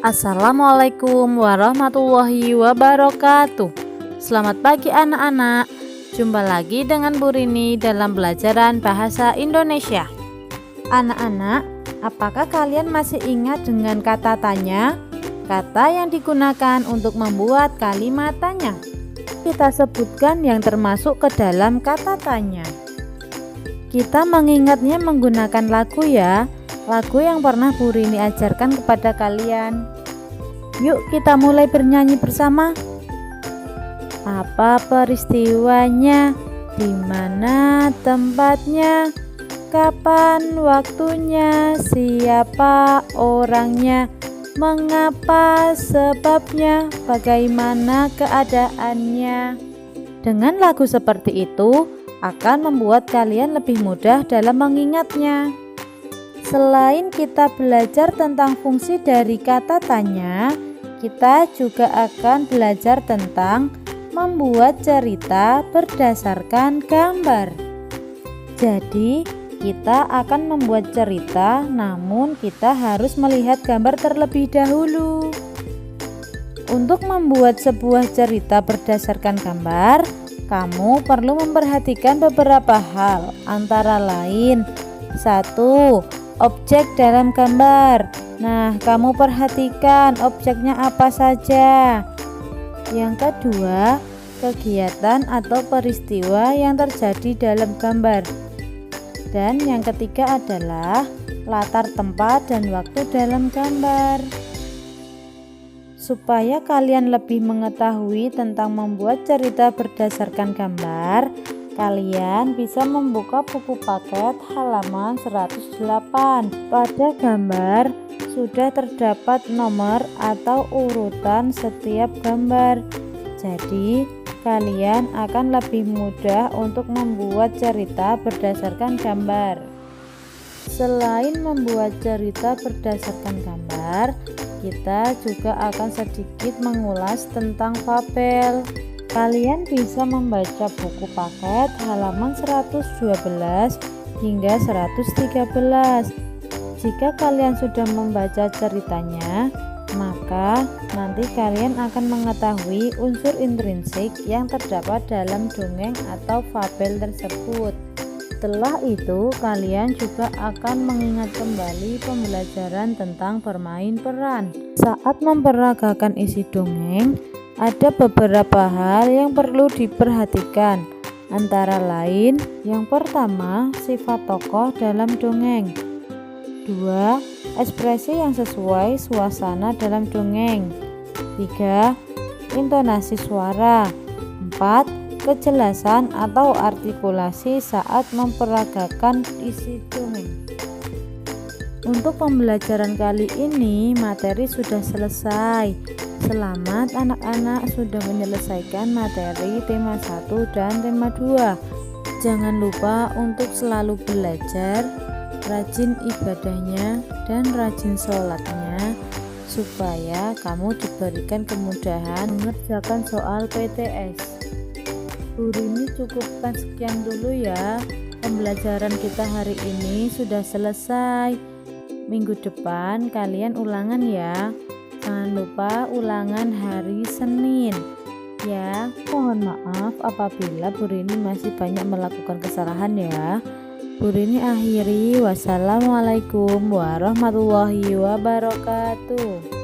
Assalamualaikum warahmatullahi wabarakatuh. Selamat pagi anak-anak. Jumpa lagi dengan Bu Rini dalam pelajaran bahasa Indonesia. Anak-anak, apakah kalian masih ingat dengan kata tanya? Kata yang digunakan untuk membuat kalimat tanya. Kita sebutkan yang termasuk ke dalam kata tanya. Kita mengingatnya menggunakan lagu ya. Lagu yang pernah Bu Rini ajarkan kepada kalian. Yuk kita mulai bernyanyi bersama. Apa peristiwanya? Di mana tempatnya? Kapan waktunya? Siapa orangnya? Mengapa sebabnya? Bagaimana keadaannya? Dengan lagu seperti itu akan membuat kalian lebih mudah dalam mengingatnya. Selain kita belajar tentang fungsi dari kata tanya, kita juga akan belajar tentang membuat cerita berdasarkan gambar. Jadi, kita akan membuat cerita, namun kita harus melihat gambar terlebih dahulu. Untuk membuat sebuah cerita berdasarkan gambar, kamu perlu memperhatikan beberapa hal, antara lain: 1. Objek dalam gambar. Nah, kamu perhatikan objeknya apa saja. Yang kedua, kegiatan atau peristiwa yang terjadi dalam gambar. Dan yang ketiga adalah latar tempat dan waktu dalam gambar. Supaya kalian lebih mengetahui tentang membuat cerita berdasarkan gambar, kalian bisa membuka buku paket halaman 108. Pada gambar sudah terdapat nomor atau urutan setiap gambar. Jadi, kalian akan lebih mudah untuk membuat cerita berdasarkan gambar. Selain membuat cerita berdasarkan gambar, kita juga akan sedikit mengulas tentang fabel. Kalian bisa membaca buku paket halaman 112 hingga 113. Jika kalian sudah membaca ceritanya, maka nanti kalian akan mengetahui unsur intrinsik yang terdapat dalam dongeng atau fabel tersebut. Setelah itu, kalian juga akan mengingat kembali pembelajaran tentang bermain peran. Saat memperagakan isi dongeng, ada beberapa hal yang perlu diperhatikan, antara lain: yang pertama, sifat tokoh dalam dongeng. 2. Ekspresi yang sesuai suasana dalam dongeng. 3. Intonasi suara. 4. Kejelasan atau artikulasi saat memperagakan isi dongeng. Untuk pembelajaran kali ini, materi sudah selesai. Selamat anak-anak sudah menyelesaikan materi tema 1 dan tema 2. Jangan lupa untuk selalu belajar, rajin ibadahnya dan rajin sholatnya, supaya kamu diberikan kemudahan mengerjakan soal PTS. Bu Rini cukupkan sekian dulu ya. Pembelajaran kita hari ini sudah selesai. Minggu depan kalian ulangan ya. Jangan lupa ulangan hari Senin ya. Mohon maaf apabila Bu Rini masih banyak melakukan kesalahan ya. Bu Rini akhiri. Wassalamualaikum warahmatullahi wabarakatuh.